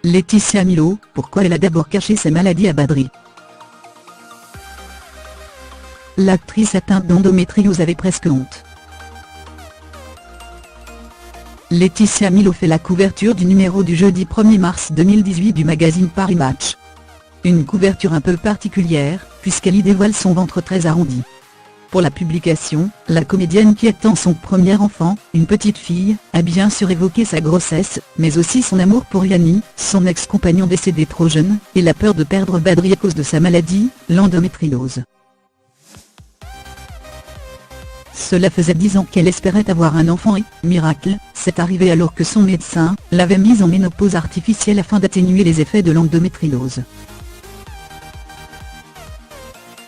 Laetitia Milo, pourquoi elle a d'abord caché sa maladie à Badri? L'actrice atteinte d'endométriose avait presque honte. Laetitia Milo fait la couverture du numéro du jeudi 1er mars 2018 du magazine Paris Match. Une couverture un peu particulière, puisqu'elle y dévoile son ventre très arrondi. Pour la publication, la comédienne qui attend son premier enfant, une petite fille, a bien sûr évoqué sa grossesse, mais aussi son amour pour Yanni, son ex-compagnon décédé trop jeune, et la peur de perdre Badri à cause de sa maladie, l'endométriose. Cela faisait 10 ans qu'elle espérait avoir un enfant et, miracle, c'est arrivé alors que son médecin l'avait mise en ménopause artificielle afin d'atténuer les effets de l'endométriose.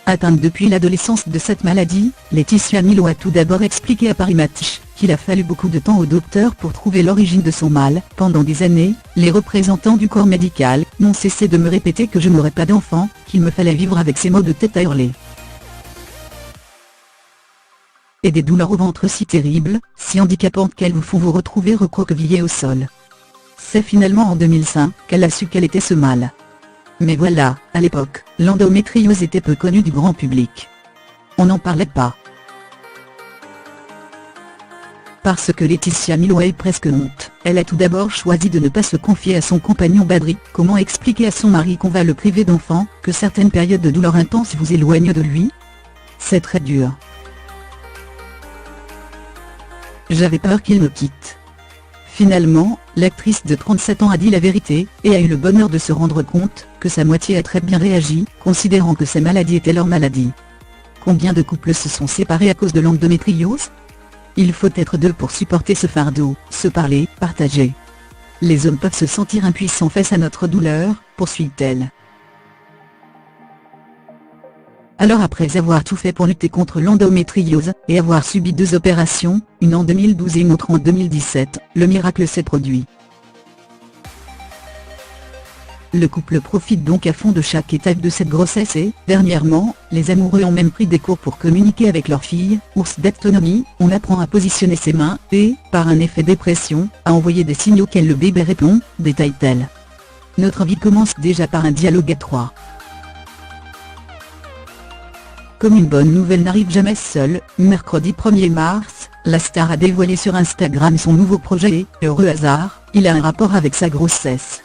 Atteinte depuis l'adolescence de cette maladie, Laetitia Milo a tout d'abord expliqué à Paris Match qu'il a fallu beaucoup de temps au docteur pour trouver l'origine de son mal. Pendant des années, les représentants du corps médical n'ont cessé de me répéter que je n'aurais pas d'enfant, qu'il me fallait vivre avec ces maux de tête à hurler. Et des douleurs au ventre si terribles, si handicapantes qu'elles vous font vous retrouver recroquevillé au sol. C'est finalement en 2005 qu'elle a su quel était ce mal. Mais voilà, à l'époque, l'endométriose était peu connue du grand public. On n'en parlait pas. Parce que Laetitia Milo a eu presque honte, elle a tout d'abord choisi de ne pas se confier à son compagnon Badri. Comment expliquer à son mari qu'on va le priver d'enfant, que certaines périodes de douleur intense vous éloignent de lui? C'est très dur. J'avais peur qu'il me quitte. Finalement, l'actrice de 37 ans a dit la vérité, et a eu le bonheur de se rendre compte que sa moitié a très bien réagi, considérant que sa maladie était leur maladie. Combien de couples se sont séparés à cause de l'endométriose? Il faut être deux pour supporter ce fardeau, se parler, partager. Les hommes peuvent se sentir impuissants face à notre douleur, poursuit-elle. Alors après avoir tout fait pour lutter contre l'endométriose, et avoir subi 2 opérations, une en 2012 et une autre en 2017, le miracle s'est produit. Le couple profite donc à fond de chaque étape de cette grossesse et, dernièrement, les amoureux ont même pris des cours pour communiquer avec leur fille. Ours d'autonomie, on apprend à positionner ses mains, et, par un effet dépression, à envoyer des signaux auxquels le bébé répond, détaille-t-elle. Notre vie commence déjà par un dialogue à 3. Comme une bonne nouvelle n'arrive jamais seule, mercredi 1er mars, la star a dévoilé sur Instagram son nouveau projet et, heureux hasard, il a un rapport avec sa grossesse.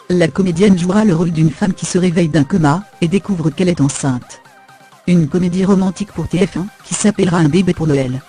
La comédienne jouera le rôle d'une femme qui se réveille d'un coma, et découvre qu'elle est enceinte. Une comédie romantique pour TF1, qui s'appellera Un bébé pour Noël.